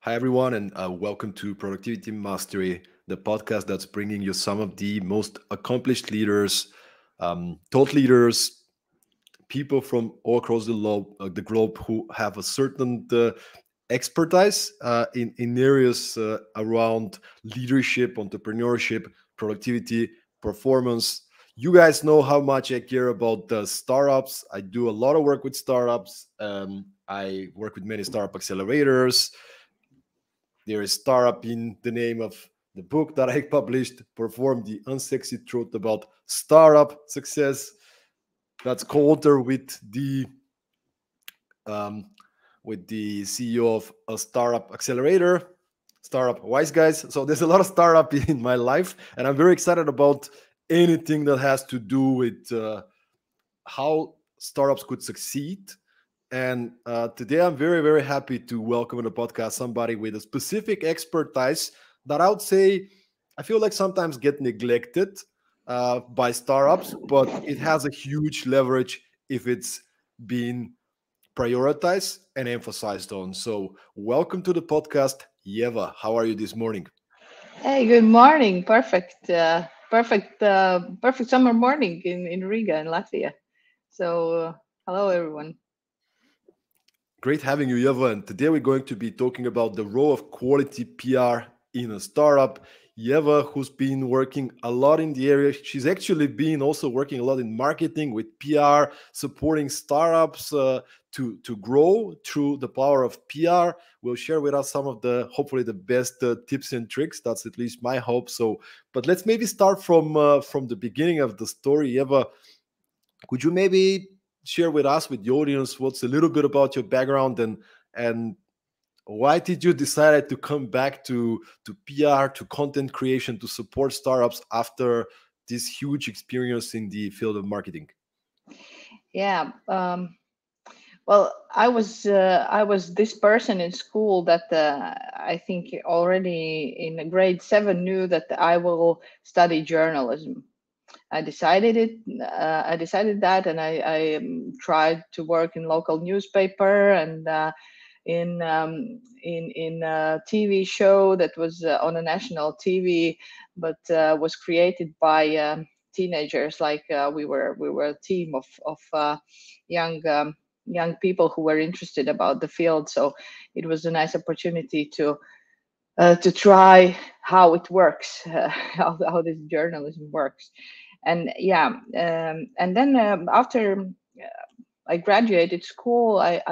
Hi, everyone, and welcome to Productivity Mastery, the podcast that's bringing you some of the most accomplished leaders, thought leaders, people from all across the globe who have a certain expertise in areas around leadership, entrepreneurship, productivity, performance. You guys know how much I care about startups. I do a lot of work with startups. I work with many startup accelerators. There is startup in the name of the book that I published, Perform the Unsexy Truth About Startup Success. That's co-author um, with the CEO of a startup accelerator, Startup Wise Guys. So there's a lot of startup in my life, and I'm very excited about anything that has to do with how startups could succeed. And today I'm very, very happy to welcome on the podcast somebody with a specific expertise that I would say I feel like sometimes get neglected by startups, but it has a huge leverage if it's being prioritized and emphasized on. So, welcome to the podcast, Ieva. How are you this morning? Hey, good morning. Perfect summer morning in Riga in Latvia. So, hello everyone. Great having you, Ieva. And today we're going to be talking about the role of quality PR in a startup. Ieva, who's been working a lot in the area, she's actually been also working a lot in marketing with PR, supporting startups to grow through the power of PR. Will share with us some of the hopefully the best tips and tricks. That's at least my hope. So, but let's maybe start from the beginning of the story, Ieva. Could you maybe share with us, with the audience, what's a little bit about your background and why did you decide to come back to PR, to content creation, to support startups after this huge experience in the field of marketing? Yeah. Well, I was this person in school that I think already in grade seven knew that I will study journalism. I decided that, and I tried to work in local newspaper and in a TV show that was on a national TV, but was created by teenagers. Like we were a team of young. Young people who were interested about the field, so it was a nice opportunity to try how it works, how this journalism works. And yeah, and then after I graduated school, I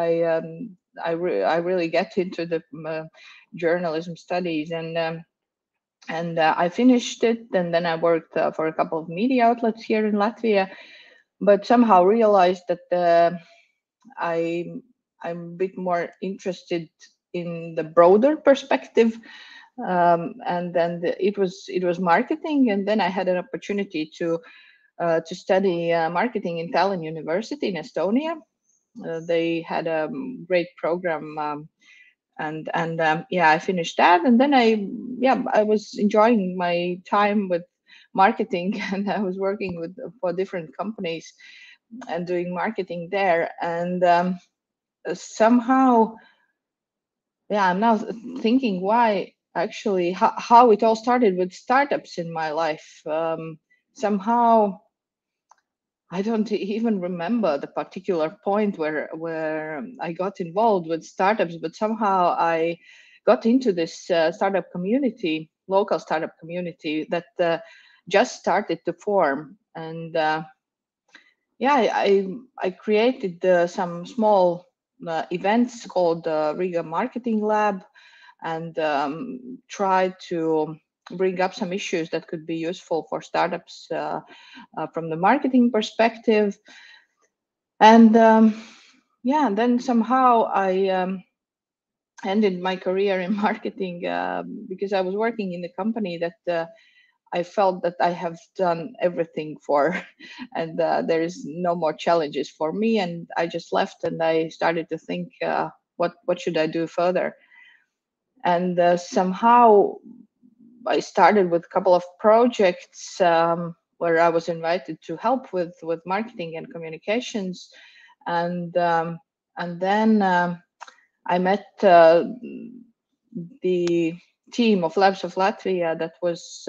really get into the journalism studies, and I finished it, and then I worked for a couple of media outlets here in Latvia, but somehow realized that I I'm a bit more interested in the broader perspective, and then it was marketing, and then I had an opportunity to study marketing in Tallinn University in Estonia. They had a great program, and yeah, I finished that, and then I was enjoying my time with marketing, and I was working with for different companies and doing marketing there, and somehow, yeah, I'm now thinking why actually how it all started with startups in my life. Somehow I don't even remember the particular point where I got involved with startups, but somehow I got into this startup community, local startup community that just started to form, and yeah, I created some small events called Riga Marketing Lab, and tried to bring up some issues that could be useful for startups from the marketing perspective. And yeah, and then somehow I ended my career in marketing because I was working in a company that I felt that I have done everything for, and there is no more challenges for me. And I just left, and I started to think, what should I do further? And somehow I started with a couple of projects where I was invited to help with marketing and communications, and then I met the team of Labs of Latvia that was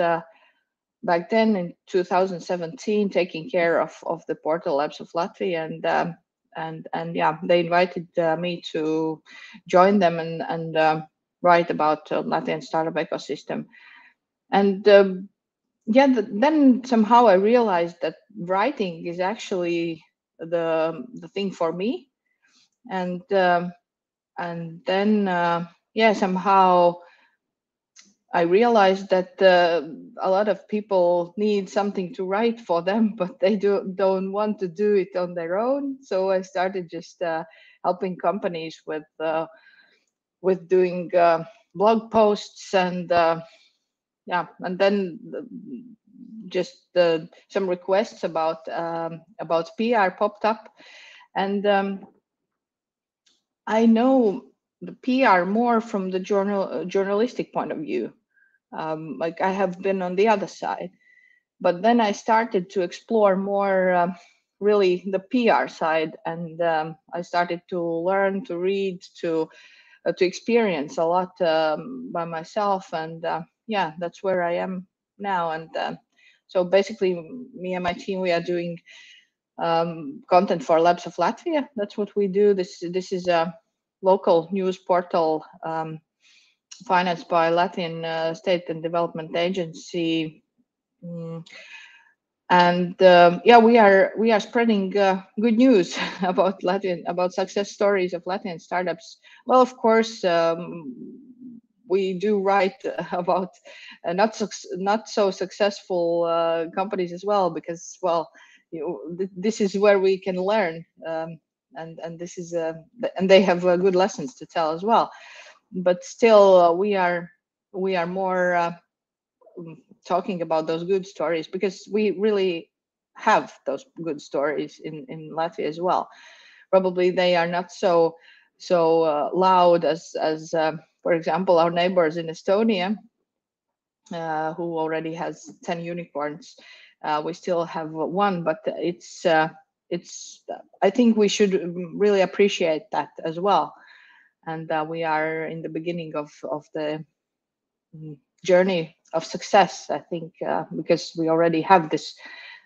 back then in 2017 taking care of the portal Labs of Latvia, and yeah, they invited me to join them and write about Latvian startup ecosystem. And yeah, then somehow I realized that writing is actually the thing for me, and then yeah, somehow I realized that a lot of people need something to write for them, but they don't want to do it on their own. So I started just helping companies with doing blog posts and yeah, and then just some requests about PR popped up, and I know the PR more from the journalistic point of view. Like I have been on the other side, but then I started to explore more really the PR side, and I started to learn, to read, to experience a lot by myself, and yeah, that's where I am now. And so basically, me and my team, we are doing content for Labs of Latvia. That's what we do. This is a local news portal financed by Latvian State and Development Agency. And yeah, we are spreading good news about success stories of Latvian startups. Well, of course, we do write about not so successful companies as well, because well, this is where we can learn, and this is and they have good lessons to tell as well. But still, we are more talking about those good stories, because we really have those good stories in Latvia as well. Probably they are not so loud as for example, our neighbors in Estonia, who already has 10 unicorns. We still have one, but it's I think we should really appreciate that as well. And we are in the beginning of the journey of success, I think, because we already have this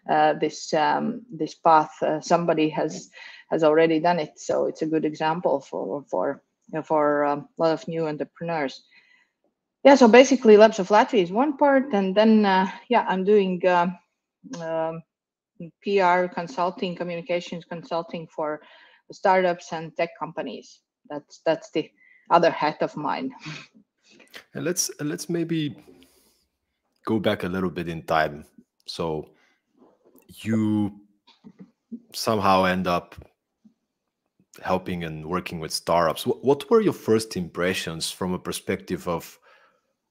this path. Somebody has already done it, so it's a good example for a lot of new entrepreneurs. Yeah, so basically, Labs of Latvia is one part, and then yeah, I'm doing PR consulting, communications consulting for startups and tech companies. That's the other hat of mine. And let's maybe go back a little bit in time. So you somehow end up helping and working with startups. What were your first impressions from a perspective of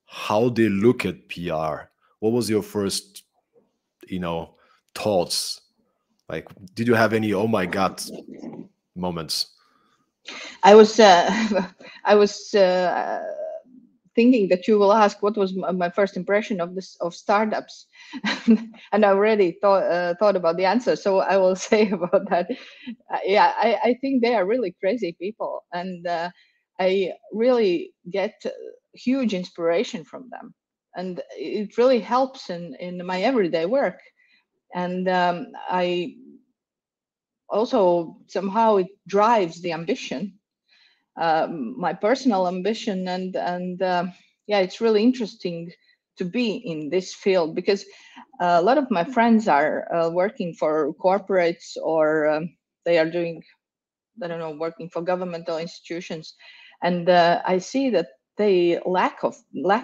how they look at PR? What was your first, thoughts? Like, did you have any "oh my god" moments? I was I was thinking that you will ask what was my first impression of startups, and I already thought about the answer. So I will say about that. Yeah, I think they are really crazy people, and I really get huge inspiration from them, and it really helps in my everyday work. And I also somehow it drives the ambition, my personal ambition, and yeah, it's really interesting to be in this field, because a lot of my friends are working for corporates, or they are doing, I don't know, working for governmental institutions, and I see that they lack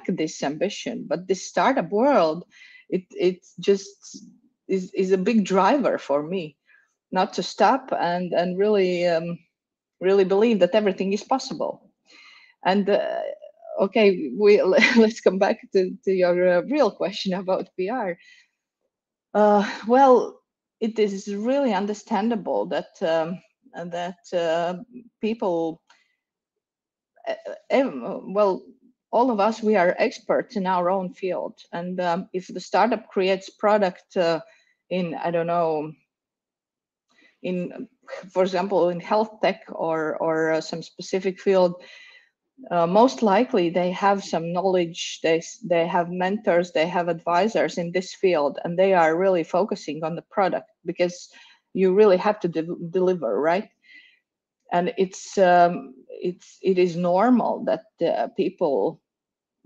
this ambition. But this startup world, it just is a big driver for me, not to stop and really really believe that everything is possible. And okay, let's come back to your real question about PR. Well, it is really understandable that people, well, all of us, we are experts in our own field, and if the startup creates product in, I don't know, in, for example, in health tech or some specific field, most likely they have some knowledge, they have mentors, they have advisors in this field, and they are really focusing on the product, because you really have to deliver, right? And it is normal that people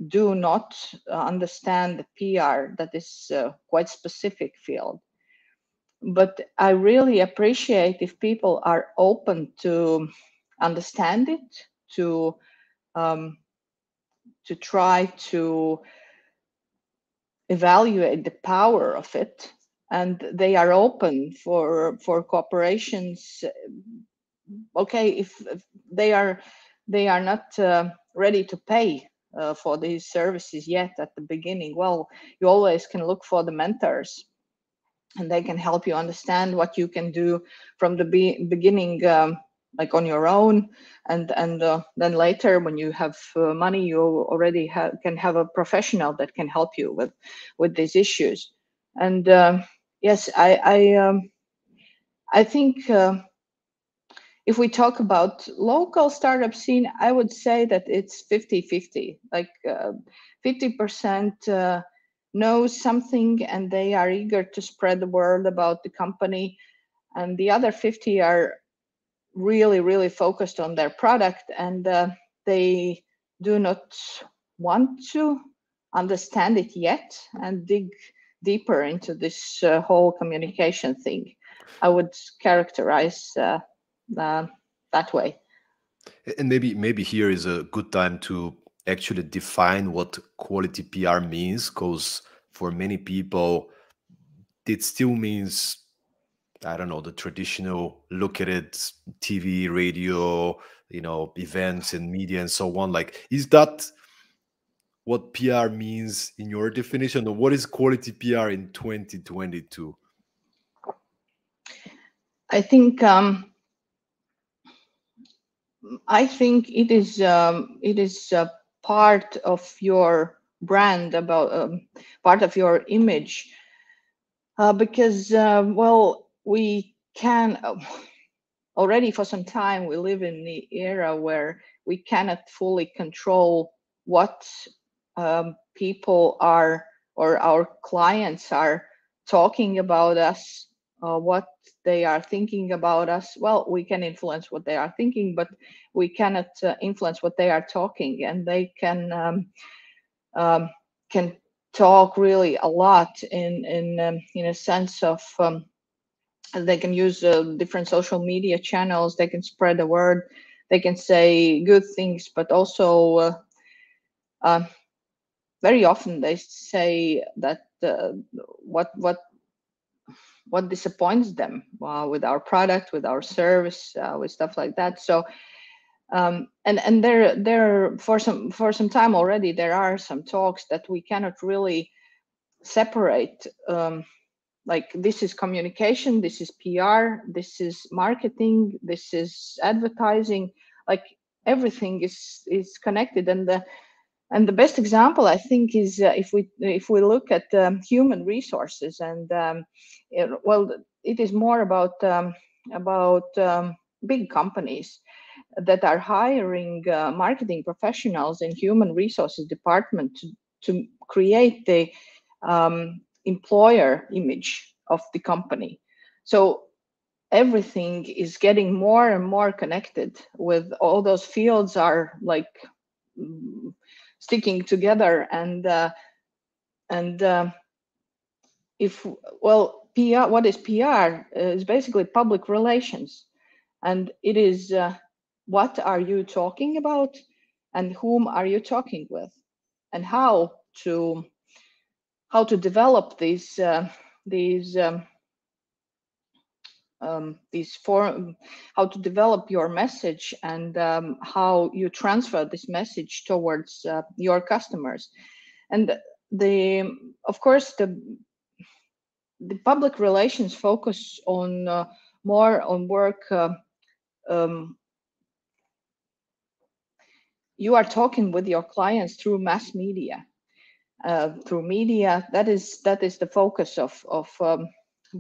do not understand the PR, that is quite specific field. But I really appreciate if people are open to understand it, um, to try to evaluate the power of it, and they are open for cooperations. Okay, if they are not ready to pay for these services yet at the beginning, well, you always can look for the mentors, and they can help you understand what you can do from the beginning, like on your own, and then later when you have money, you already can have a professional that can help you with these issues. And yes, I think if we talk about local startup scene, I would say that it's 50-50. Like 50% knows something and they are eager to spread the word about the company, and the other 50 are really, really focused on their product, and they do not want to understand it yet and dig deeper into this whole communication thing. I would characterize uh, that way. And maybe here is a good time to actually define what quality PR means, because for many people it still means, I don't know, the traditional look at it, TV, radio, events and media and so on. Like, is that what PR means in your definition, or what is quality PR in 2022? I think it is part of your brand, about part of your image, because well, we can already for some time we live in the era where we cannot fully control what people are, or our clients are talking about us, what they are thinking about us. Well, we can influence what they are thinking, but we cannot influence what they are talking, and they can talk really a lot in a sense of they can use different social media channels, they can spread the word, they can say good things, but also uh, very often they say that what what what disappoints them with our product, with our service, with stuff like that. So and there for some time already there are some talks that we cannot really separate, like this is communication, this is PR, this is marketing, this is advertising. Like everything is connected, and the best example I think is if we look at human resources, and well, it is more about big companies that are hiring marketing professionals in human resources department to create the employer image of the company. So everything is getting more and more connected, with all those fields are like mm, sticking together, and if well, PR, what is PR? Is basically public relations, and it is what are you talking about, and whom are you talking with, and to how to develop these these form, how to develop your message, and how you transfer this message towards your customers. And the of course the public relations focus on more on work. Um, you are talking with your clients through mass media, through media. That is the focus of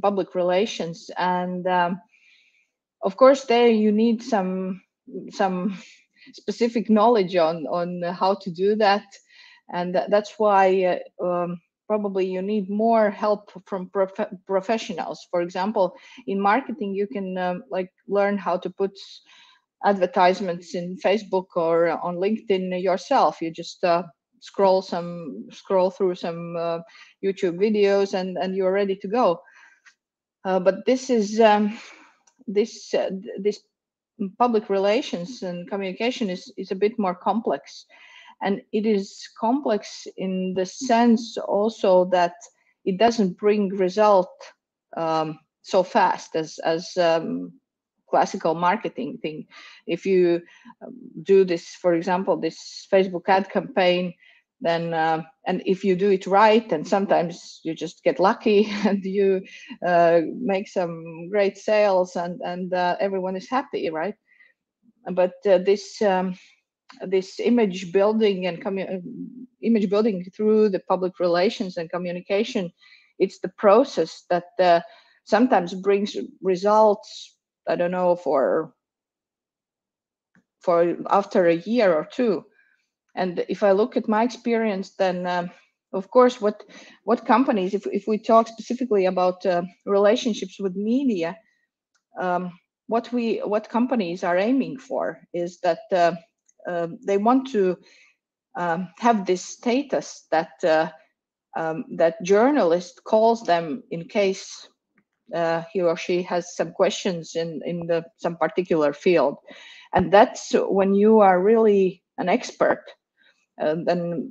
public relations, and of course there you need some specific knowledge on how to do that, and that's why probably you need more help from professionals. For example, in marketing, you can like learn how to put advertisements in Facebook or on LinkedIn yourself. You just scroll through some YouTube videos, and you're ready to go. But this public relations and communication is a bit more complex, and it is complex in the sense also that it doesn't bring result so fast as classical marketing thing. If you do this, for example, this Facebook ad campaign, then and if you do it right, and sometimes you just get lucky and you make some great sales, and everyone is happy, right? But this image building and image building through the public relations and communication, it's the process that sometimes brings results, I don't know, for after a year or two. And if I look at my experience, then of course what companies, if we talk specifically about relationships with media, what companies are aiming for is that they want to have this status that that journalist calls them in case he or she has some questions in some particular field, and that's when you are really an expert. Then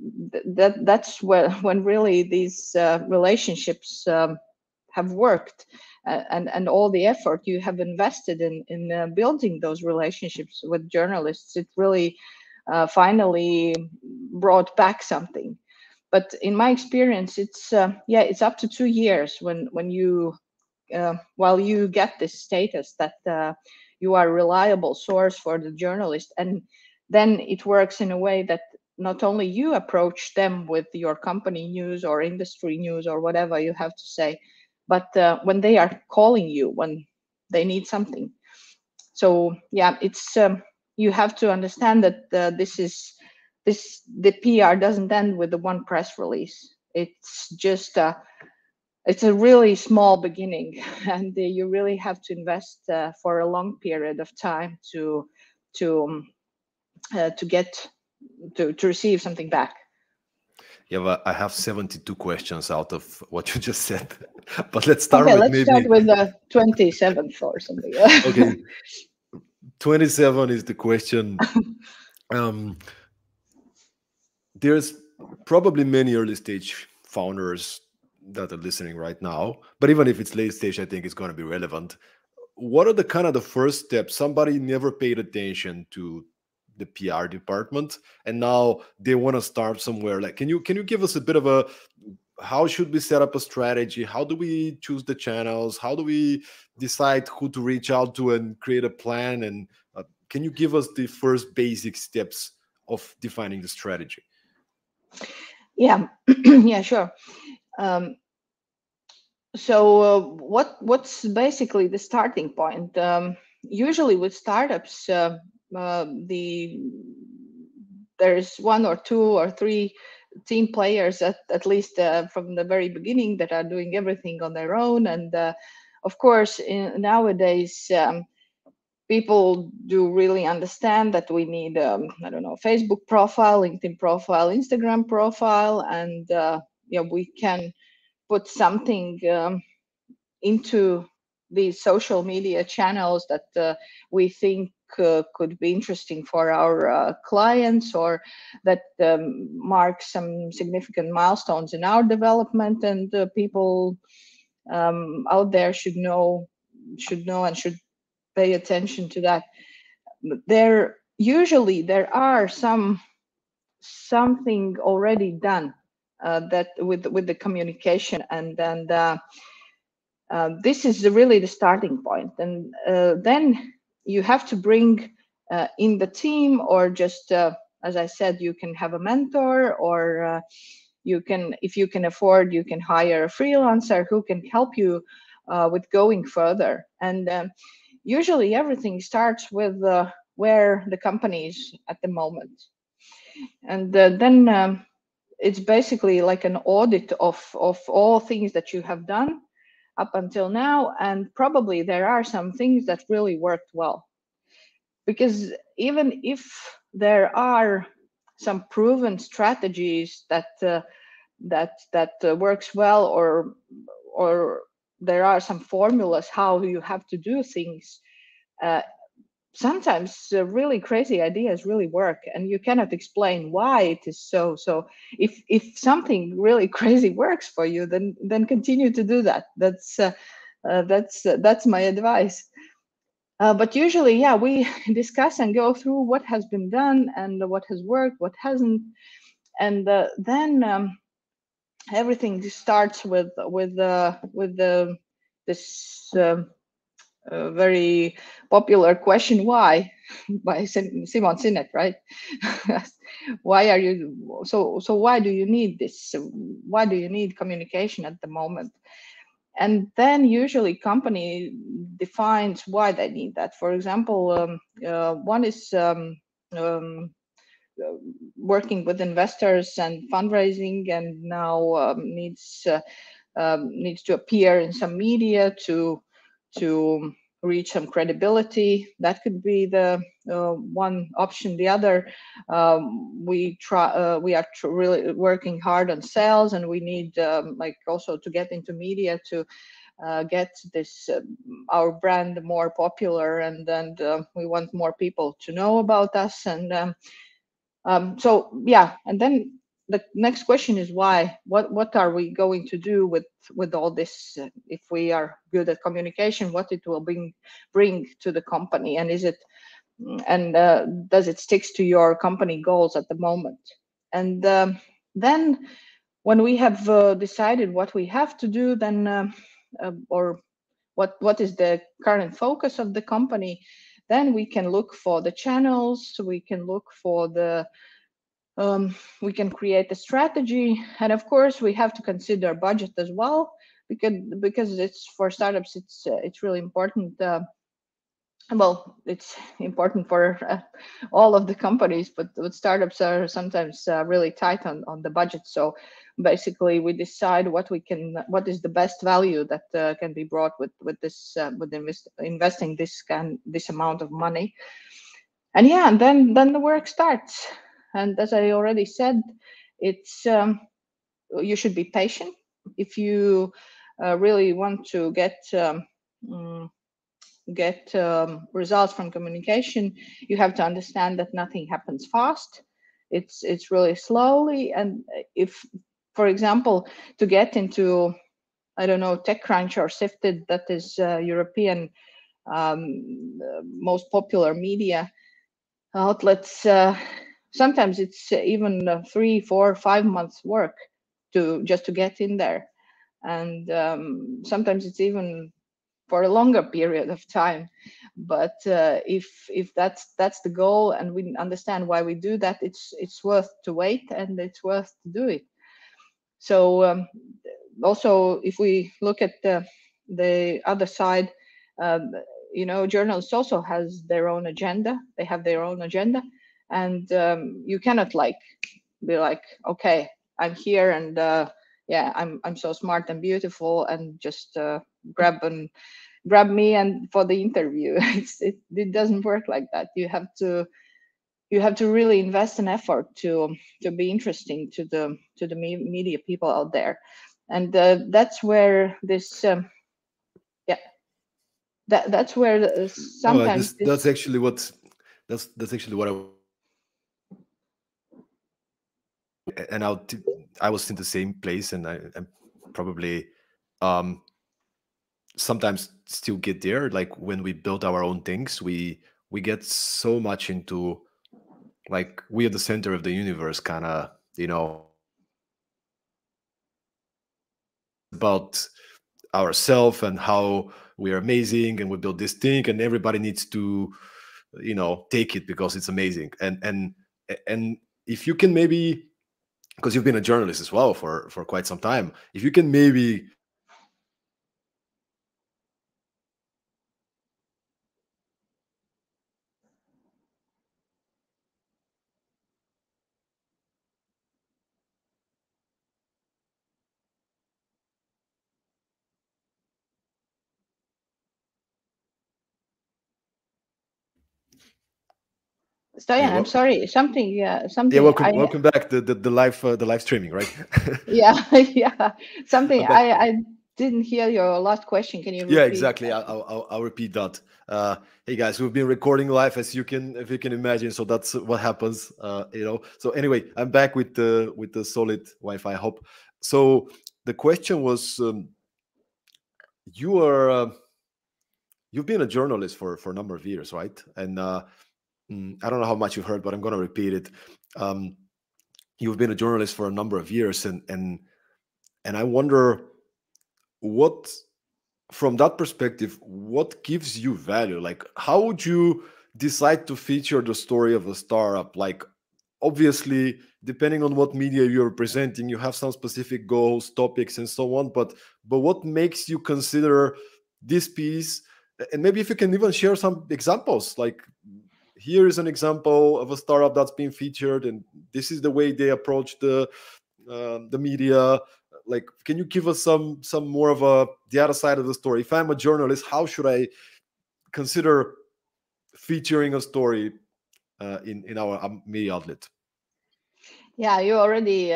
that's when really these relationships have worked, and all the effort you have invested in building those relationships with journalists, it really finally brought back something. But in my experience, it's it's up to 2 years when you while you get this status that you are a reliable source for the journalist, and then it works in a way that not only you approach them with your company news or industry news or whatever you have to say, but when they are calling you when they need something. So yeah, it's you have to understand that the PR doesn't end with the one press release. It's just it's a really small beginning, and you really have to invest for a long period of time to get to receive something back. Yeah, but I have 72 questions out of what you just said. But let's start Okay, with let's maybe start with the 27th or something. okay. 27 is the question. There's probably many early stage founders that are listening right now, but even if it's late stage, I think it's going to be relevant. What are the kind of the first steps? Somebody never paid attention to the PR department, and now they want to start somewhere. Like, can you give us a bit of a, how should we set up a strategy? How do we choose the channels? How do we decide who to reach out to and create a plan? And can you give us the first basic steps of defining the strategy? Yeah, yeah, sure. So what's basically the starting point? Usually with startups, there's one or two or three team players at least from the very beginning that are doing everything on their own. And of course, nowadays, people do really understand that we need, I don't know, Facebook profile, LinkedIn profile, Instagram profile, and yeah, we can put something into these social media channels that we think could be interesting for our clients, or that mark some significant milestones in our development, and people out there should know and should pay attention to that. There are something already done that with the communication, and this is really the starting point. And then you have to bring in the team, or just as I said, you can have a mentor, or you can, if you can afford, you can hire a freelancer who can help you with going further. And usually everything starts with where the company is at the moment. And then it's basically like an audit of all things that you have done up until now, and probably there are some things that really worked well, because even if there are some proven strategies that works well, or there are some formulas how you have to do things, uh, sometimes really crazy ideas really work, and you cannot explain why it is so. So if something really crazy works for you, then continue to do that. That's my advice. But usually, yeah, we discuss and go through what has been done and what has worked, what hasn't, and then everything just starts with this very popular question, why, by Simon Sinek, right? Why are you so why do you need this? Why do you need communication at the moment? And then usually company defines why they need that. For example, one is working with investors and fundraising, and now needs to appear in some media to reach some credibility. That could be the one option. The other, we are really working hard on sales, and we need like also to get into media to get this our brand more popular, and then we want more people to know about us. And so yeah, and then the next question is why. What are we going to do with all this? If we are good at communication, what it will bring to the company, and is it and does it sticks to your company goals at the moment? And then when we have decided what we have to do, then or what is the current focus of the company, then we can look for the channels, we can look for the we can create a strategy, and of course we have to consider budget as well, because it's for startups, it's really important. Well, it's important for all of the companies, but startups are sometimes really tight on the budget. So basically, we decide what is the best value that can be brought with this with investing this amount of money. And yeah, and then the work starts. And as I already said, it's you should be patient if you really want to mm, get results from communication. You have to understand that nothing happens fast. It's really slowly. And if, for example, to get into, I don't know, TechCrunch or Sifted, that is European most popular media outlets, sometimes it's even 3, 4, 5 months work to just to get in there. And sometimes it's even for a longer period of time. But if that's the goal, and we understand why we do that, it's worth to wait, and it's worth to do it. So also, if we look at the other side, um, journalists also has their own agenda. They have their own agenda, and you cannot be like, okay, I'm here, and yeah, I'm so smart and beautiful, and just grab me and for the interview. It doesn't work like that. You have to really invest an effort to be interesting to the media people out there. And that's where this yeah that's where No, sometimes that's this. actually that's actually what and I was in the same place, and I'm probably um sometimes still get there. Like when we build our own things, we get so much into, like, we are the center of the universe, kind of, about ourselves and how we are amazing, and we build this thing, and everybody needs to, take it because it's amazing. And if you can, maybe, because you've been a journalist as well for quite some time, if you can maybe Stoyan, Hey, I'm well, sorry. Something, yeah, something. welcome, welcome back. The live streaming, right? Yeah, yeah. Something. I'm back. I didn't hear your last question. Can you Yeah, repeat exactly. that? I'll repeat that. Hey guys, we've been recording live, as you can, if you can imagine. So that's what happens. So anyway, I'm back with the solid Wi-Fi. I hope. So the question was, you are you've been a journalist for a number of years, right? And I don't know how much you've heard, but I'm going to repeat it. Um, you've been a journalist for a number of years, and I wonder what, from that perspective, what gives you value? Like, how would you decide to feature the story of a startup? Like, obviously, depending on what media you're presenting, you have some specific goals, topics, and so on. But what makes you consider this piece? And maybe if you can even share some examples, like, here is an example of a startup that's been featured, and this is the way they approach the media. Like, can you give us some more of a the other side of the story? If I'm a journalist, how should I consider featuring a story in our media outlet? Yeah, you already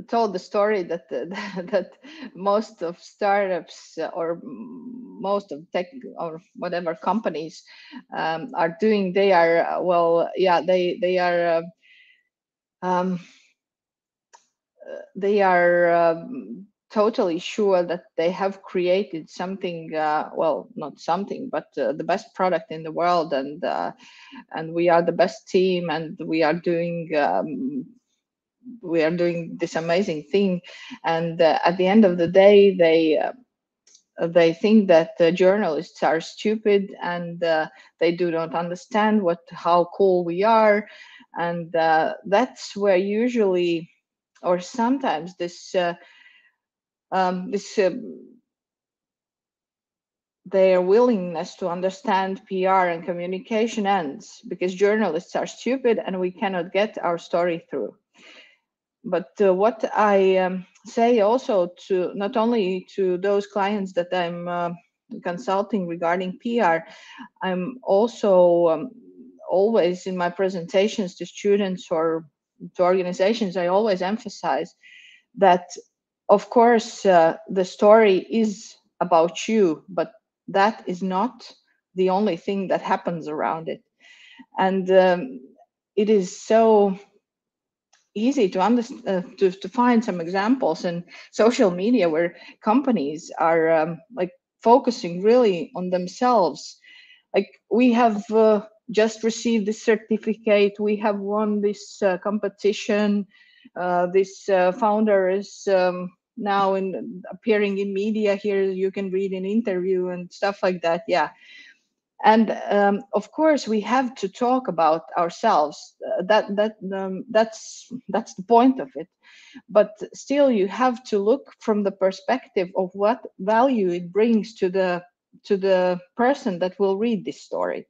told the story that that most of startups or most of tech or whatever companies are doing. They are well, yeah, um, they are totally sure that they have created something. Well, not something, but the best product in the world, and we are the best team, and we are doing this amazing thing. And at the end of the day, they think that journalists are stupid, and they do not understand what how cool we are. And that's where usually, or sometimes, this their willingness to understand PR and communication ends, because journalists are stupid and we cannot get our story through. But what I say also, to not only to those clients that I'm consulting regarding PR, I'm also always in my presentations to students or to organizations, I always emphasize that, of course, the story is about you, but that is not the only thing that happens around it. And it is so easy to understand, to find some examples in social media where companies are like focusing really on themselves. Like, we have just received this certificate, we have won this competition, this founder is now in appearing in media, here you can read an interview and stuff like that. Yeah. And of course we have to talk about ourselves. That's the point of it. But still, you have to look from the perspective of what value it brings to the person that will read this story.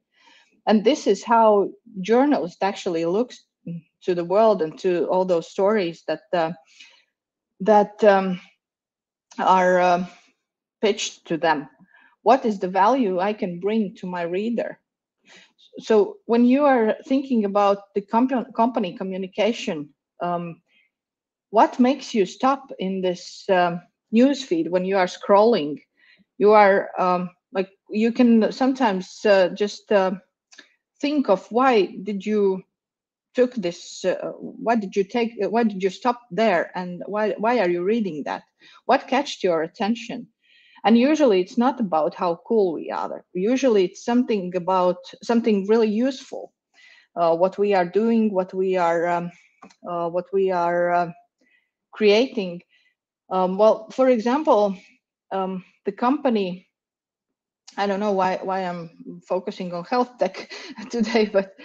And this is how journalist actually looks to the world and to all those stories that are pitched to them. What is the value I can bring to my reader? So when you are thinking about the company communication, um, what makes you stop in this news feed when you are scrolling? You are like, you can sometimes just think of, why did you took this, why did you stop there, and why are you reading that? What catched your attention? And usually it's not about how cool we are. Usually it's something about something really useful, what we are doing, what we are creating. Well, for example, the company, I don't know why I'm focusing on health tech today, but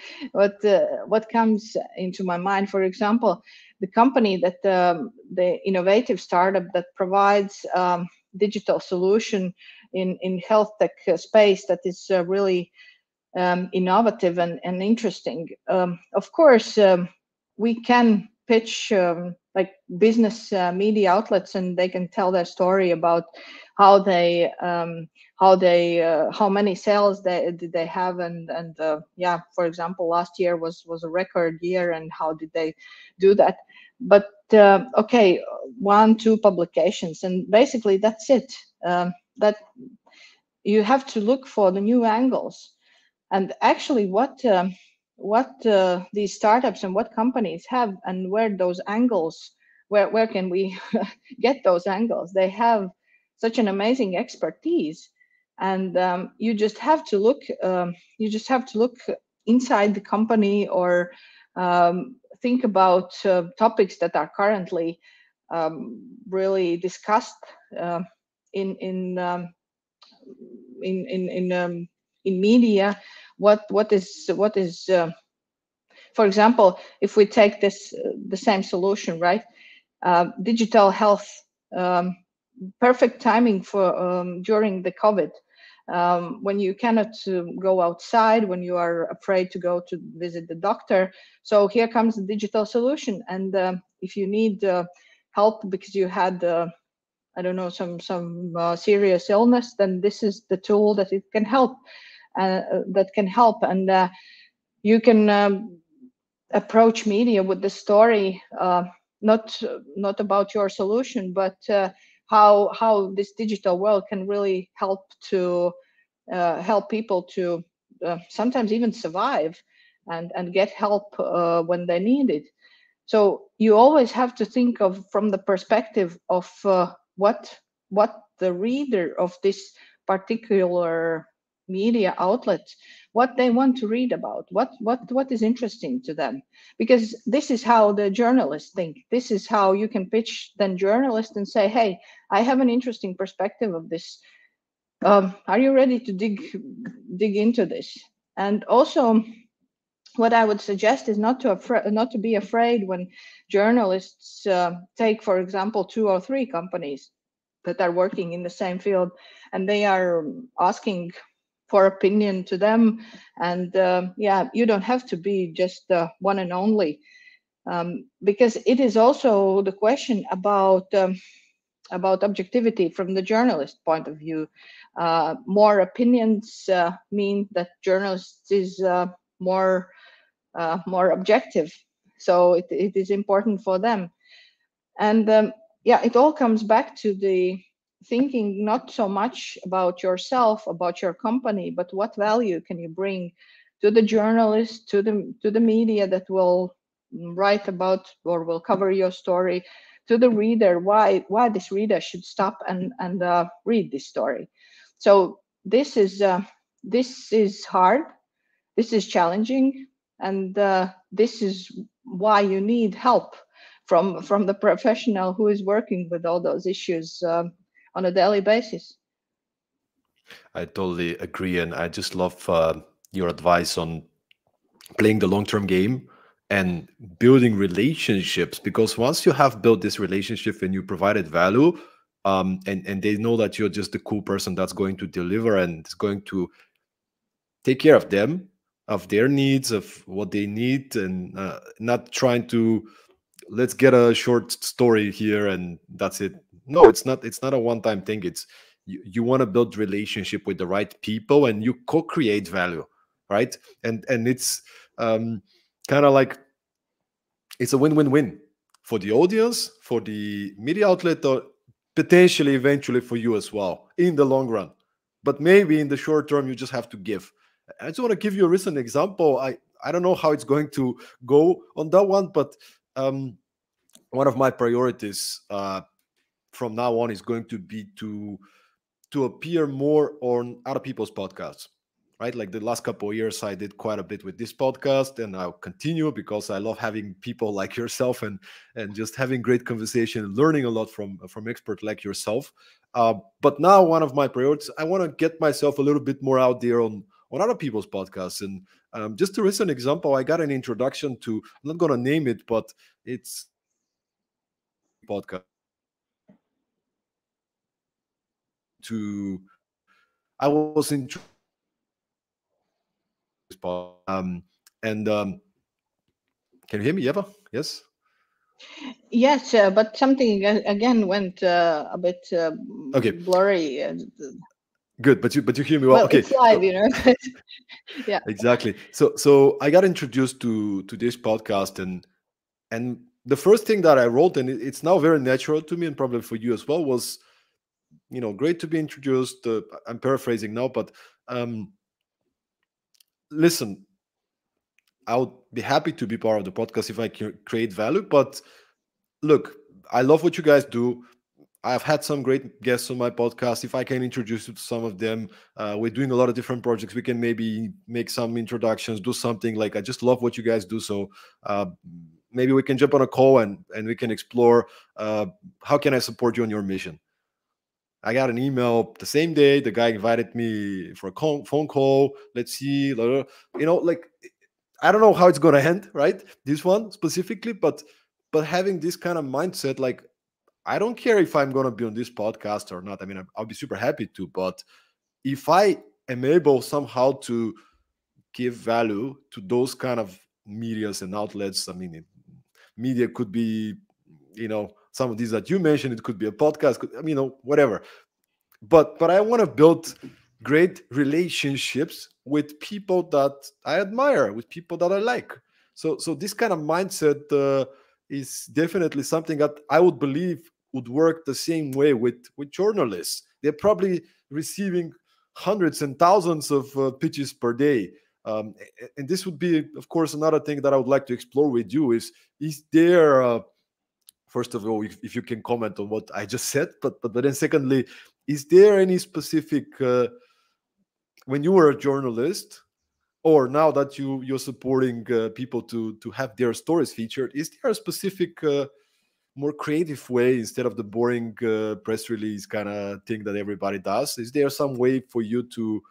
what comes into my mind, for example, the company that the innovative startup that provides digital solution in health tech space, that is really innovative and interesting. Of course, we can pitch like business media outlets, and they can tell their story about how they how many sales did they have, and yeah, for example, last year was a record year, and how did they do that? But okay, 1, 2 publications, and basically that's it. That you have to look for the new angles. And actually, what these startups and what companies have, and where those angles, where can we get those angles? They have such an amazing expertise, and you just have to look inside the company, or think about topics that are currently really discussed uh, in in um, in media. What is for example, if we take this the same solution, right? Digital health, um, perfect timing for during the COVID, when you cannot go outside, when you are afraid to go to visit the doctor. So here comes the digital solution, and if you need help because you had I don't know, some serious illness, then this is the tool that it can help, and you can approach media with the story, not not about your solution, but how this digital world can really help to help people to sometimes even survive, and get help when they need it. So you always have to think of from the perspective of what the reader of this particular media outlet, what they want to read about, what is interesting to them, because this is how the journalists think. This is how you can pitch then journalists and say, hey, I have an interesting perspective of this. Are you ready to dig into this? And also, what I would suggest is not to be afraid when journalists take, for example, 2 or 3 companies that are working in the same field, and they are asking for opinion to them. And yeah, you don't have to be just the one and only, because it is also the question about objectivity from the journalist point of view. More opinions mean that journalists is more objective. So it is important for them. And yeah, it all comes back to the thinking not so much about yourself, about your company, but what value can you bring to the journalist, to the media that will write about or will cover your story, to the reader, why this reader should stop and read this story. So this is hard, this is challenging, and this is why you need help from the professional who is working with all those issues on a daily basis. I totally agree, and I just love your advice on playing the long-term game and building relationships. Because once you have built this relationship and you provided value, and they know that you're just the cool person that's going to deliver and is going to take care of them, of their needs, of what they need, and not trying to, let's get a short story here and that's it. No, it's not a one-time thing. It's you want to build relationship with the right people and you co-create value, right? And it's um, kind of like it's a win-win-win for the audience, for the media outlet, or potentially eventually for you as well in the long run. But maybe in the short term you just have to give. I just want to give you a recent example. I don't know how it's going to go on that one, but one of my priorities from now on is going to be to appear more on other people's podcasts, right? Like the last couple of years I did quite a bit with this podcast, and I'll continue because I love having people like yourself and just having great conversation, learning a lot from expert like yourself. But now one of my priorities, I want to get myself a little bit more out there on other people's podcasts. And just to recent example, I got an introduction to, I'm not going to name it, but it's podcast. I was introduced to this podcast. And can you hear me, Eva? Yes. Yes, but something again went a bit Okay. blurry. Good, but you hear me well. Well, Okay, it's live, you know. Yeah. exactly. So I got introduced to this podcast, and the first thing that I wrote, and it's now very natural to me, and probably for you as well, was, great to be introduced. I'm paraphrasing now, but um, listen, I would be happy to be part of the podcast if I can create value. But look, I love what you guys do. I've had some great guests on my podcast. If I can introduce you to some of them, we're doing a lot of different projects. We can maybe make some introductions, do something like, I just love what you guys do. So uh, maybe we can jump on a call and we can explore uh, how can I support you on your mission. I got an email the same day. The guy invited me for a phone call. Let's see, like, I don't know how it's gonna end, right? This one specifically, but having this kind of mindset, like, I don't care if I'm gonna be on this podcast or not. I mean, I'll be super happy to, but if I am able somehow to give value to those kind of medias and outlets, I mean, media could be, some of these that you mentioned. It could be a podcast, whatever. But I want to build great relationships with people that I admire, with people that I like. So this kind of mindset is definitely something that I would believe would work the same way with journalists. They're probably receiving hundreds and thousands of pitches per day. And this would be, of course, another thing that I would like to explore with you is there first of all, if you can comment on what I just said, but then secondly, is there any specific when you were a journalist, or now that you're supporting people to have their stories featured, is there a specific more creative way instead of the boring press release kind of thing that everybody does? Is there some way for you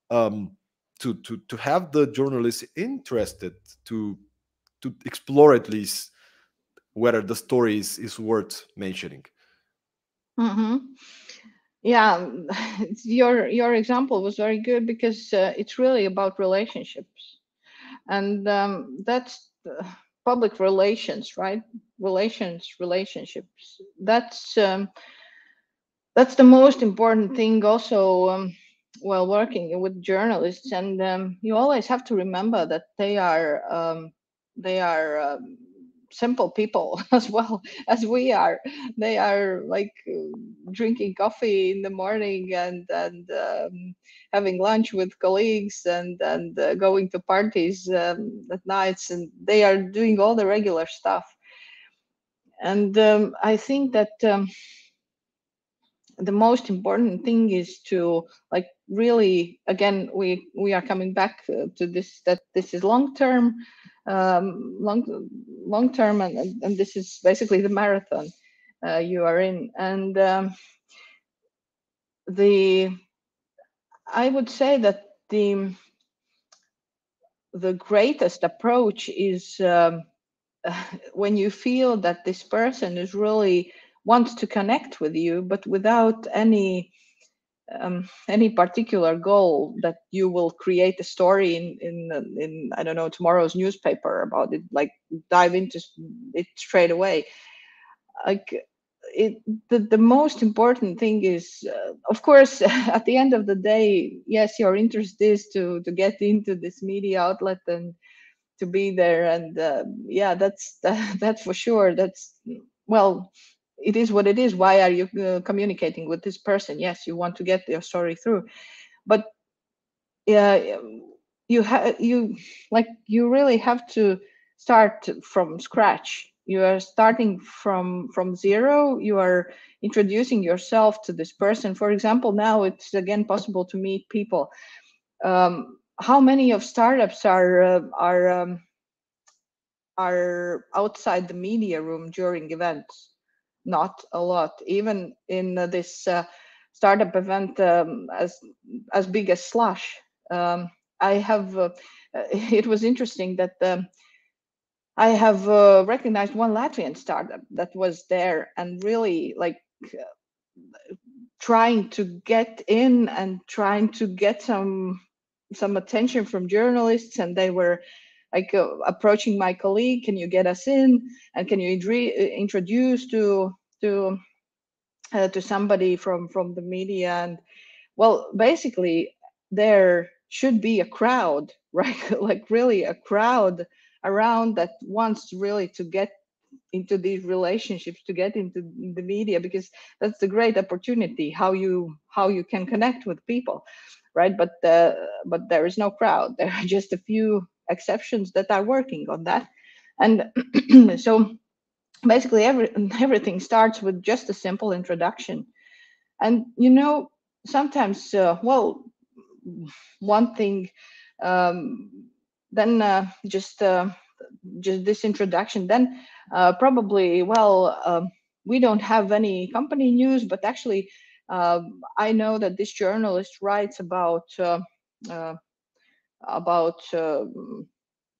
um, to have the journalists interested to explore at least whether the story is worth mentioning? Hmm. Yeah, your example was very good because it's really about relationships, and that's public relations, right? Relationships. That's the most important thing. Also, while working with journalists, and you always have to remember that they are simple people as well as we are. They are like drinking coffee in the morning and having lunch with colleagues and going to parties at nights, and they are doing all the regular stuff. And I think that the most important thing is to, like, really, again, we are coming back to this, that this is long term, um, long long term, and this is basically the marathon you are in. And the I would say that the greatest approach is when you feel that this person is really wants to connect with you, but without any particular goal, that you will create a story in I don't know, tomorrow's newspaper about it, like dive into it straight away. Like it, the most important thing is, of course, at the end of the day, yes, your interest is to get into this media outlet and to be there, and yeah, that's for sure. That's, well, it is what it is. Why are you communicating with this person? Yes, you want to get your story through, but yeah, you like, you really have to start from scratch. You are starting from zero. You are introducing yourself to this person. For example, now it's again possible to meet people. How many of startups are outside the media room during events? Not a lot. Even in this startup event, as big as Slush, I have. It was interesting that I have recognized one Latvian startup that was there and really, like, trying to get in and trying to get some attention from journalists, and they were like approaching my colleague, can you get us in, and can you introduce to somebody from the media. And Well, basically, there should be a crowd, right? Like really a crowd around that wants really to get into these relationships, to get into the media, because that's the great opportunity how you can connect with people, right? But there is no crowd. There are just a few exceptions that are working on that. And so basically everything starts with just a simple introduction. And sometimes one thing, um, then just this introduction, then probably we don't have any company news, but actually I know that this journalist writes uh, about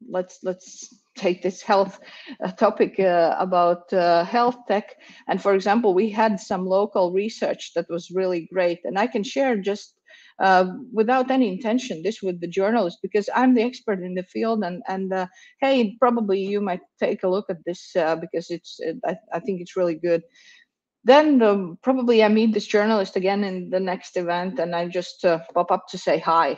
let's take this health topic about health tech. And for example, we had some local research that was really great, and I can share just without any intention this with the journalist, because I'm the expert in the field. And hey, probably you might take a look at this because I think it's really good. Then probably I meet this journalist again in the next event, and I just pop up to say hi.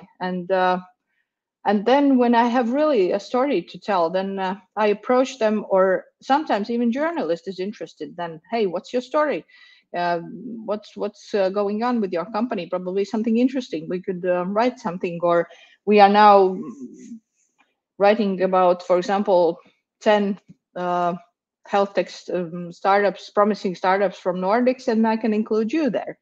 And then when I have really a story to tell, then I approach them, or sometimes even journalist is interested. Then, hey, what's your story? What's going on with your company? Probably something interesting. We could write something, or we are now writing about, for example, 10 health tech startups, promising startups from Nordics, and I can include you there.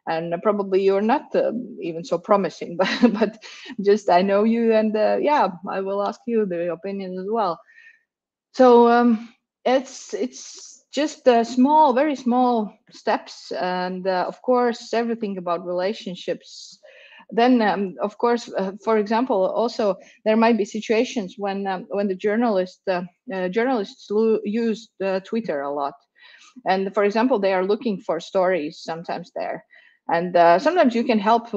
And probably you're not even so promising, but just I know you, and yeah, I will ask you the opinion as well. So it's just small, very small steps, and of course everything about relationships. Then of course, for example, also there might be situations when the journalists use Twitter a lot. And for example, they are looking for stories sometimes there. And sometimes you can help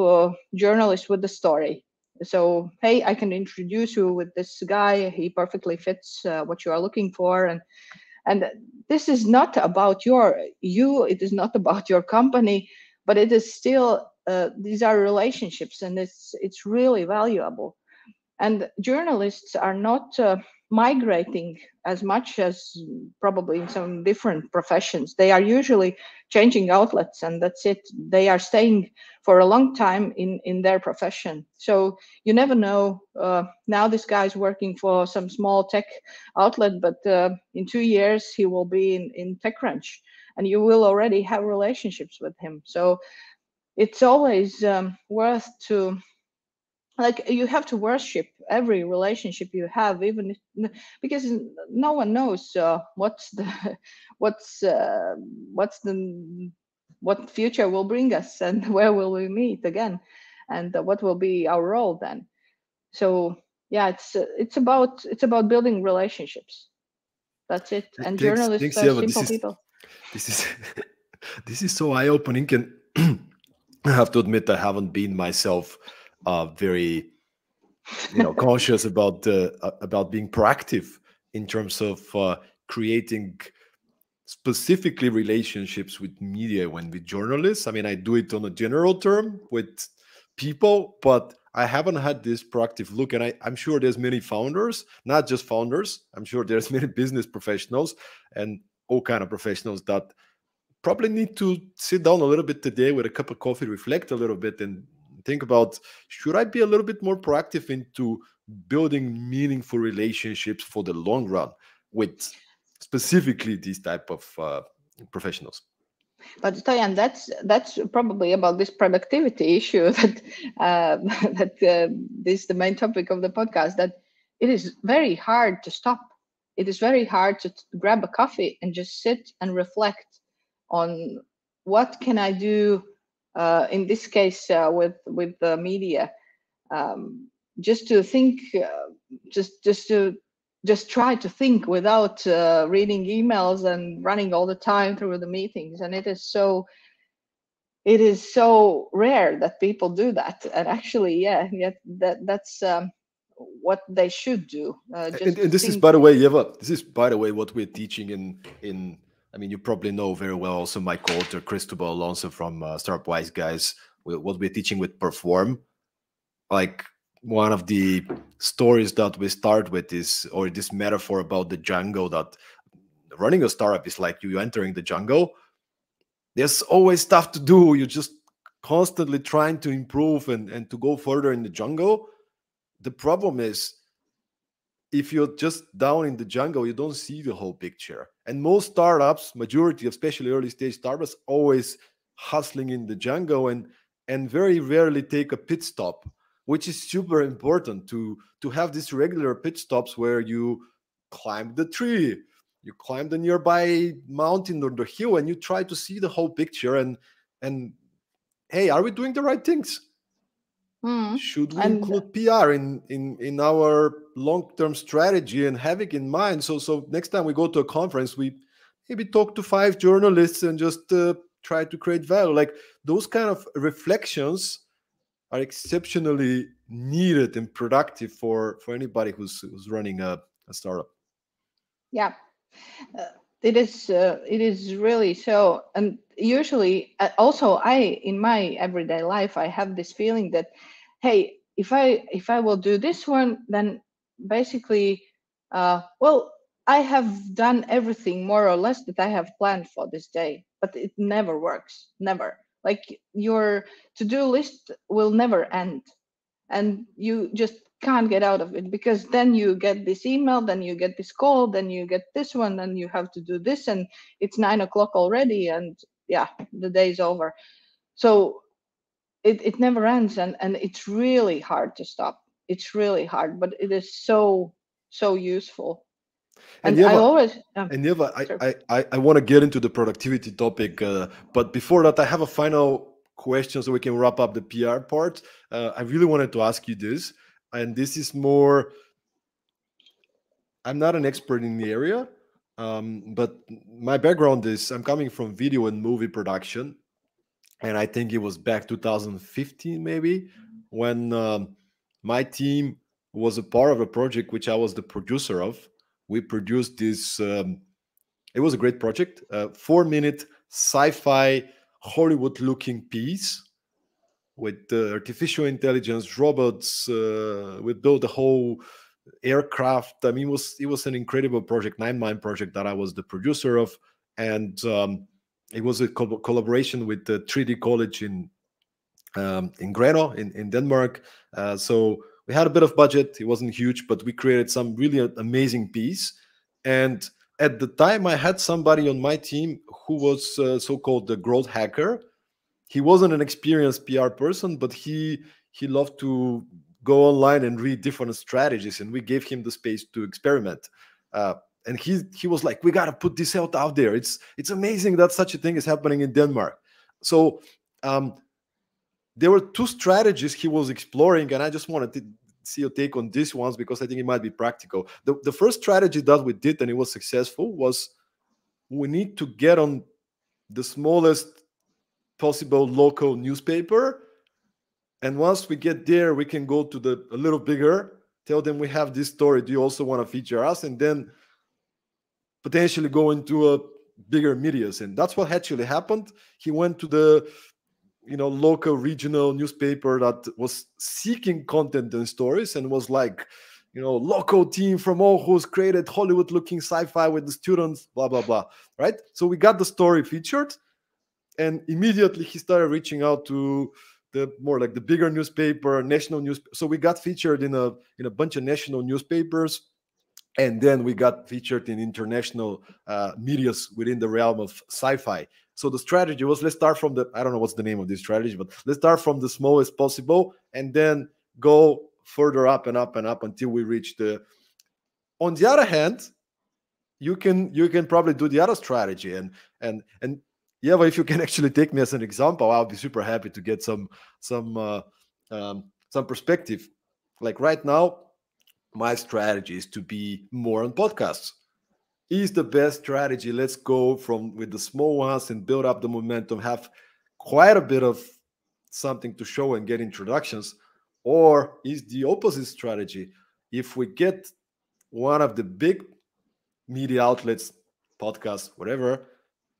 journalists with the story. So, hey, I can introduce you with this guy. He perfectly fits what you are looking for. And this is not about it is not about your company, but it is still, these are relationships, and it's really valuable. And journalists are not migrating as much as probably in some different professions. They are usually changing outlets, and that's it. They are staying for a long time in their profession. So you never know. Now this guy is working for some small tech outlet, but in 2 years he will be in TechCrunch, and you will already have relationships with him. So it's always worth to, like, you have to worship every relationship you have, even because no one knows what's uh, what's the what future will bring us, and where will we meet again, and what will be our role then. So yeah, it's about building relationships. That's it. And Thanks, journalists are Eva. simple people. This is this is so eye-opening, and I have to admit I haven't been myself very conscious about being proactive in terms of creating specifically relationships with media when with journalists. I mean, I do it on a general term with people, but I haven't had this proactive look. And I'm sure there's many founders, not just founders. I'm sure there's many business professionals and all kind of professionals that probably need to sit down a little bit today with a cup of coffee, reflect a little bit, and think about, should I be a little bit more proactive into building meaningful relationships for the long run with specifically these type of professionals. But Stoyan, that's probably about this productivity issue that that this is the main topic of the podcast. That it is very hard to stop. It is very hard to grab a coffee and just sit and reflect on what can I do. In this case, with the media, just to think, just try to think without reading emails and running all the time through the meetings. And it is so rare that people do that. And actually, yeah, that's what they should do. And, Just and this is, think. by the way, Eva, this is, by the way, what we're teaching in. I mean, you probably know very well also my co-author Cristobal Alonso from Startup Wise Guys. what we're teaching with perform. Like one of the stories that we start with is, or this metaphor about the jungle, that running a startup is like you entering the jungle. There's always stuff to do. You're just constantly trying to improve and to go further in the jungle. The problem is, if you're just down in the jungle, you don't see the whole picture. And most startups, majority, especially early stage startups, always hustling in the jungle and very rarely take a pit stop, which is super important to have these regular pit stops where you climb the tree, you climb the nearby mountain or the hill, and you try to see the whole picture and hey, are we doing the right things? Mm. Should we And include PR in our long-term strategy and have it in mind? So next time we go to a conference, we maybe talk to 5 journalists and just try to create value. Like those kind of reflections are exceptionally needed and productive for anybody who's running a startup. yeah, uh, it is really so. And usually, also, I in my everyday life, I have this feeling that, hey, if I will do this one, then basically, well, I have done everything more or less that I have planned for this day, but it never works, never. Like your to-do list will never end, and you just can't get out of it, because then you get this email, then you get this call, then you get this one, then you have to do this, and it's 9 o'clock already, and yeah, the day's over. So it never ends, and it's really hard to stop. It's really hard, but it is so useful. And And I Eva, always and Eva, sorry. I want to get into the productivity topic, but before that, I have a final question so we can wrap up the PR part. I really wanted to ask you this, and this is more. I'm not an expert in the area, but my background is I'm coming from video and movie production, and I think it was back 2015 maybe when my team was a part of a project which I was the producer of. We produced this. It was a great project, 4 minute sci-fi Hollywood-looking piece with artificial intelligence, robots. We built the whole aircraft. I mean, it was an incredible project, 9 month project that I was the producer of, and it was a collaboration with the 3D College in Greno in Denmark. So we had a bit of budget. It wasn't huge, but we created some really amazing piece. And at the time, I had somebody on my team who was so-called the growth hacker. He wasn't an experienced PR person, but he loved to go online and read different strategies, and we gave him the space to experiment. And he was like, "We got to put this out there. It's amazing that such a thing is happening in Denmark." So um, there were two strategies he was exploring, and I just wanted to see your take on these ones because I think it might be practical. The first strategy that we did, and it was successful, was we need to get on the smallest possible local newspaper, and once we get there, we can go to the a little bigger, tell them we have this story. Do you also want to feature us? And then potentially go into a bigger medias. And that's what actually happened. He went to the local regional newspaper that was seeking content and stories and was like, local team from Aarhus created Hollywood looking sci-fi with the students, blah blah blah, right? So we got the story featured, and immediately he started reaching out to the more like the bigger newspaper, national news. So we got featured in a bunch of national newspapers, and then we got featured in international medias within the realm of sci-fi. So the strategy was, let's start from the, I don't know what's the name of this strategy, but let's start from the smallest possible and then go further up and up and up until we reach the. On the other hand, you can probably do the other strategy, and yeah, but if you can actually take me as an example, I'll be super happy to get some perspective. Like right now, my strategy is to be more on podcasts. Is the best strategy. Let's go from with the small ones and build up the momentum, have quite a bit of something to show and get introductions. Or is the opposite strategy? If we get one of the big media outlets, podcasts, whatever,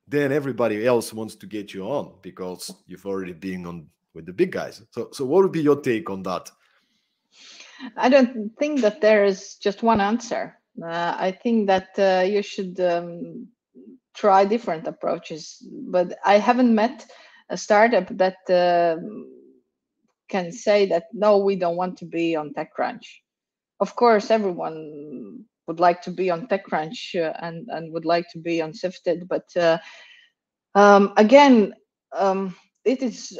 then everybody else wants to get you on because you've already been with the big guys. So what would be your take on that? I don't think that there is just one answer. I think that you should try different approaches, but I haven't met a startup that can say that no, we don't want to be on TechCrunch. Of course, everyone would like to be on TechCrunch and would like to be on Sifted, but again, it is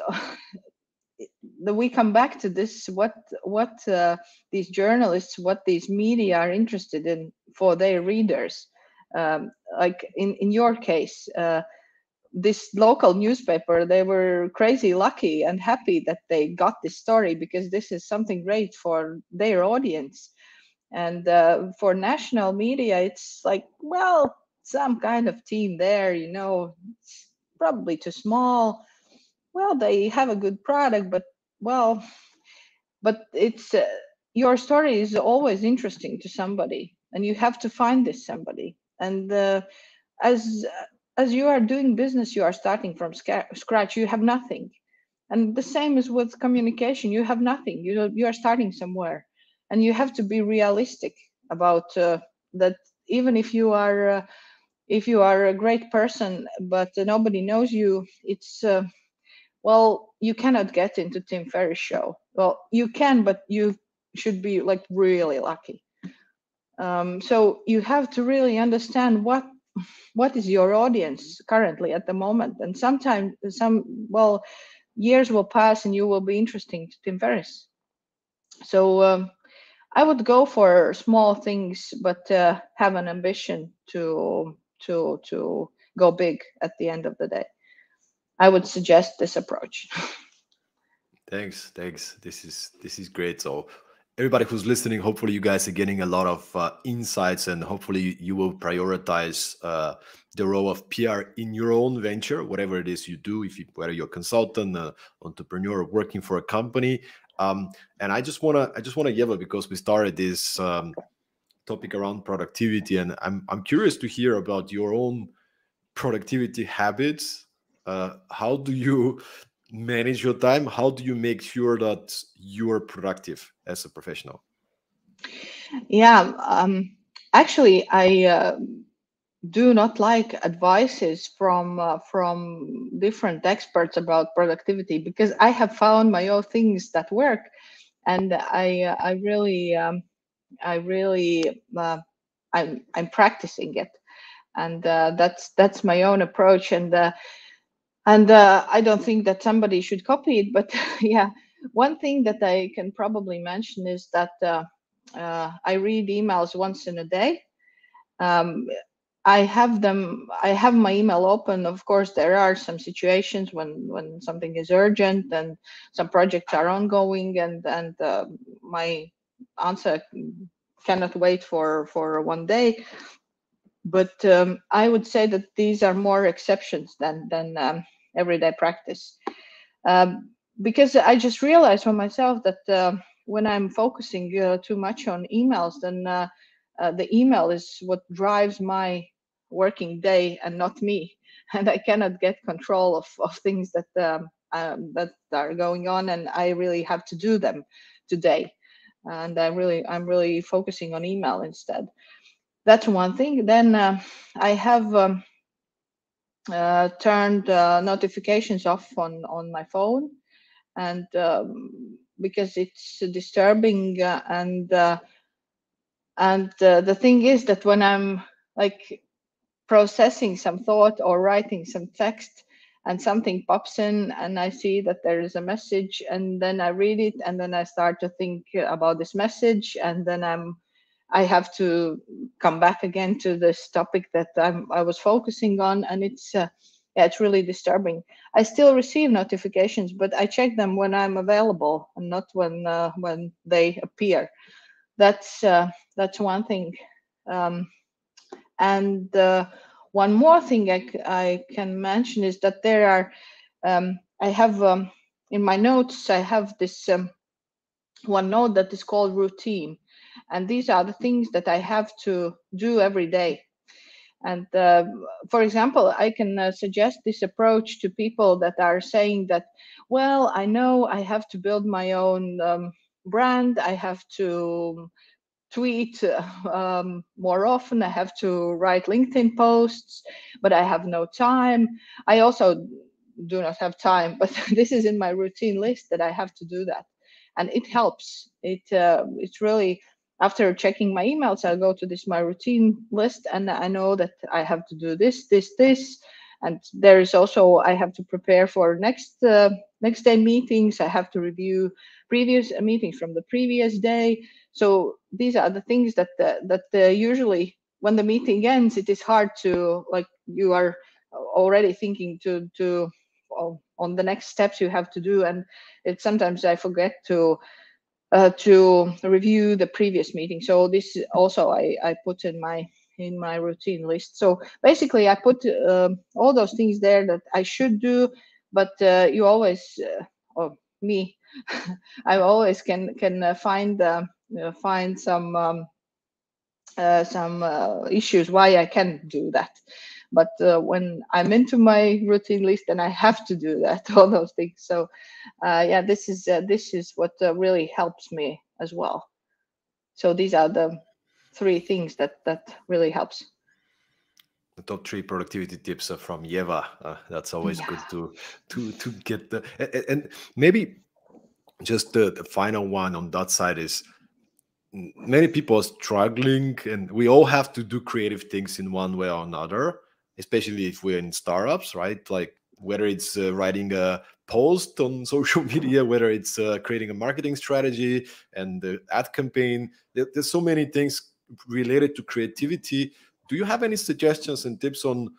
we come back to this: what these journalists, what these media are interested in for their readers. Like in your case, this local newspaper, they were crazy lucky and happy that they got this story, because this is something great for their audience. And for national media, it's like, well, some kind of team there, it's probably too small. Well, they have a good product, but well, but it's your story is always interesting to somebody, and you have to find this somebody. And as as you are doing business, you are starting from scratch. You have nothing, and the same is with communication. You have nothing. You are starting somewhere, and you have to be realistic about that. Even if you are a great person, but nobody knows you, it's well, you cannot get into Tim Ferriss show. Well, you can, but you should be like really lucky. So you have to really understand what is your audience currently at the moment. And sometimes years will pass and you will be interesting to Tim Ferriss. So I would go for small things, but have an ambition to go big at the end of the day. I would suggest this approach. Thanks. This is great. So everybody who's listening, hopefully you guys are getting a lot of insights, and hopefully you will prioritize the role of PR in your own venture, whatever it is you do, whether you're a consultant, entrepreneur, or working for a company. And I just wanna Ieva, because we started this topic around productivity, and I'm curious to hear about your own productivity habits. How do you manage your time? How do you make sure that you are productive as a professional? Yeah, actually, I do not like advices from different experts about productivity, because I have found my own things that work, and I really I'm practicing it, and that's my own approach, and I don't think that somebody should copy it, but yeah, one thing that I can probably mention is that I read emails once in a day. um, I have my email open. Of course, there are some situations when something is urgent and some projects are ongoing, and my answer cannot wait for one day. But I would say that these are more exceptions than everyday practice. Um, because I just realized for myself that when I'm focusing too much on emails, then the email is what drives my working day and not me. And I cannot get control of things that are going on, and I really have to do them today. And I'm really focusing on email instead. That's one thing. Then I have turned notifications off on my phone, and because it's disturbing, and the thing is that when I'm like processing some thought or writing some text, and something pops in and I see that there is a message, and then I read it, and then I start to think about this message, and then I have to come back again to this topic that I was focusing on, and yeah, it's really disturbing. I still receive notifications, but I check them when I'm available and not when they appear. That's one thing. Um, and one more thing I can mention is that there are I have in my notes I have this one note that is called routine, and these are the things that I have to do every day. And for example, I can suggest this approach to people that are saying that, well, I know I have to build my own brand, I have to tweet more often, I have to write LinkedIn posts, but I have no time. I also do not have time, but this is in my routine list that I have to do that. And it helps. It's really, after checking my emails, I'll go to this my routine list, and I know that I have to do this. And there is also, I have to prepare for next day meetings. I have to review previous meetings from the previous day. So these are the things that usually when the meeting ends, it is hard to, like, you are already thinking to on the next steps you have to do, and it sometimes I forget to review the previous meeting. So this also I put in my routine list. So basically, I put all those things there that I should do, but you always, or me, I always can find some issues why I can't do that. But when I'm into my routine list, then I have to do that, all those things. So yeah, this is what really helps me as well. So these are the three things that really helps. The top three productivity tips from Ieva. That's always Yeah. good to get the and maybe just the final one on that side is many people are struggling, and we all have to do creative things in one way or another, especially if we're in startups, right? Like whether it's writing a post on social media, whether it's creating a marketing strategy and the ad campaign. There's so many things related to creativity. Do you have any suggestions and tips on,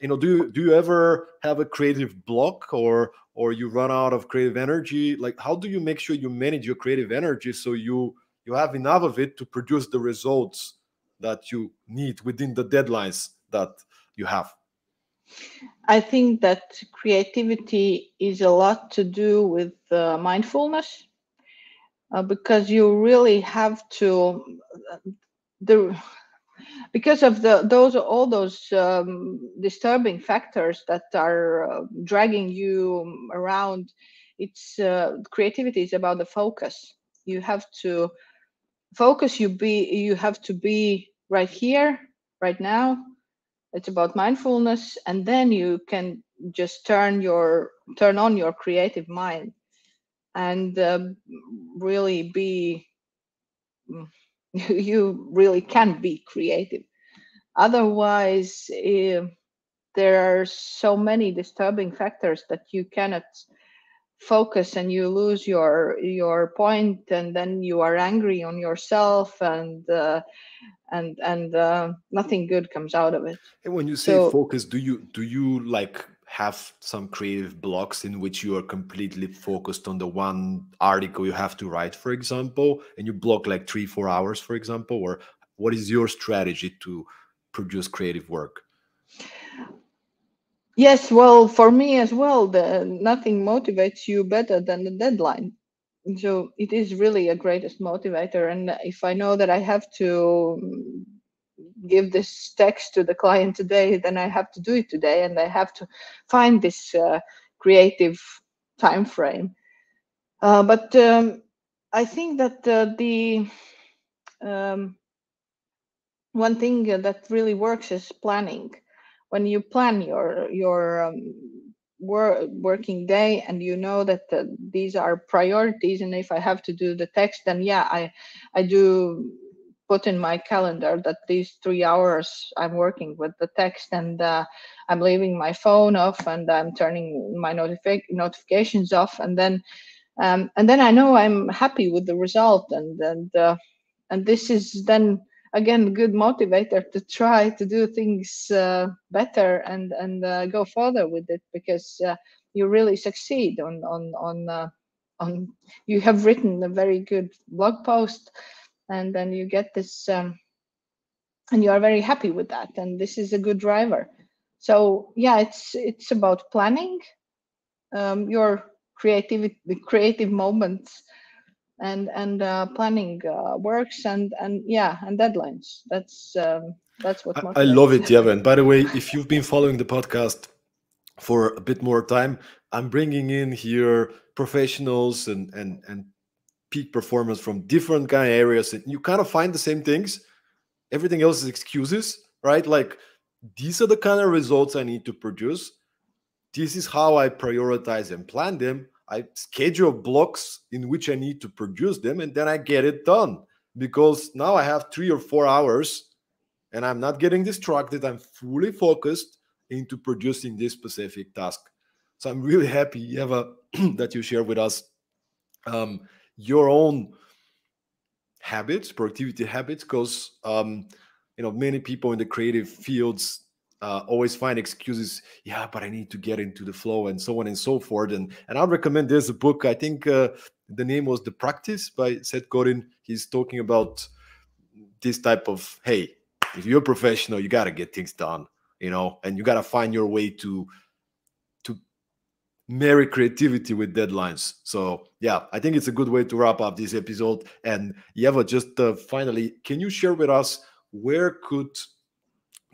do you ever have a creative block, or you run out of creative energy? Like, how do you make sure you manage your creative energy so you have enough of it to produce the results that you need within the deadlines that you have? I think that creativity is a lot to do with mindfulness, because you really have to the because of the those all those disturbing factors that are dragging you around. It's creativity is about the focus. You have to focus. You have to be right here, right now. It's about mindfulness, and then you can just turn on your creative mind and really be you really can be creative. Otherwise, there are so many disturbing factors that you cannot focus, and you lose your point, and then you are angry on yourself, and nothing good comes out of it. And when you say So focus, do you like have some creative blocks in which you are completely focused on the one article you have to write, for example, and you block like 3 4 hours, for example? Or what is your strategy to produce creative work? yes, well, for me as well, nothing motivates you better than the deadline. So it is really a greatest motivator. And if I know that I have to give this text to the client today, then I have to do it today, and I have to find this creative time frame. But I think that the um, one thing that really works is planning. When you plan your working day, and you know that these are priorities, and if I have to do the text, then yeah, I do put in my calendar that these 3 hours I'm working with the text, and I'm leaving my phone off, and I'm turning my notifications off, and then I know I'm happy with the result, and this is then again good motivator to try to do things better, and go further with it, because you really succeed on you have written a very good blog post, and then you get this, and you are very happy with that, and this is a good driver. So yeah, it's about planning your creative moments, and planning works, and yeah, and deadlines. That's That's what I love motivates it, me. Yeva. And by the way, if you've been following the podcast for a bit more time, I'm bringing in here professionals and peak performers from different kind of areas, and you kind of find the same things. Everything else is excuses, right? Like, these are the kind of results I need to produce. This is how I prioritize and plan them. I schedule blocks in which I need to produce them, and then I get it done, because now I have 3 or 4 hours and I'm not getting distracted. I'm fully focused into producing this specific task. So I'm really happy, Eva, that you share with us um, your own habits, productivity habits, because many people in the creative fields always find excuses. Yeah, but I need to get into the flow, and so on and so forth. And I'd recommend, there's a book. I think the name was The Practice by Seth Godin. He's talking about this type of, hey, if you're a professional, you got to get things done, and you got to find your way to marry creativity with deadlines. So yeah, I think it's a good way to wrap up this episode. And Yeva, just finally, can you share with us, where could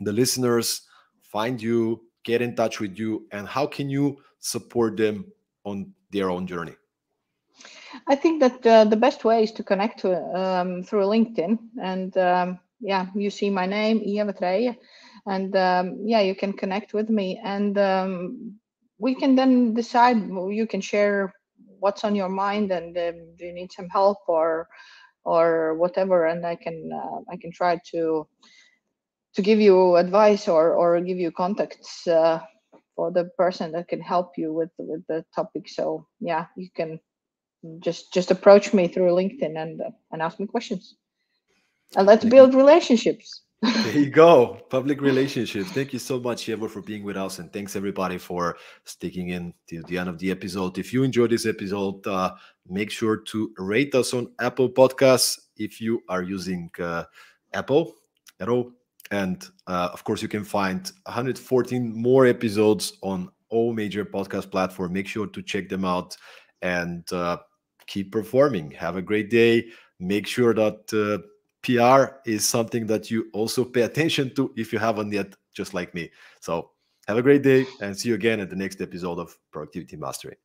the listeners find you, get in touch with you, and how can you support them on their own journey? I think that the best way is to connect through LinkedIn, and yeah, you see my name, Ieva Treija, and yeah, you can connect with me, and we can then decide. You can share what's on your mind, and do you need some help or whatever, and I can try to give you advice or give you contacts for the person that can help you with the topic. So yeah, you can just approach me through LinkedIn and ask me questions. And let's Thank you. build relationships. There you go. Public relationships. Thank you so much, Evo, for being with us. And thanks everybody for sticking in till the end of the episode. If you enjoyed this episode, make sure to rate us on Apple Podcasts if you are using Apple at all. And of course, you can find 114 more episodes on all major podcast platforms. Make sure to check them out and keep performing. Have a great day. Make sure that PR is something that you also pay attention to if you haven't yet, just like me. So have a great day and see you again at the next episode of Productivity Mastery.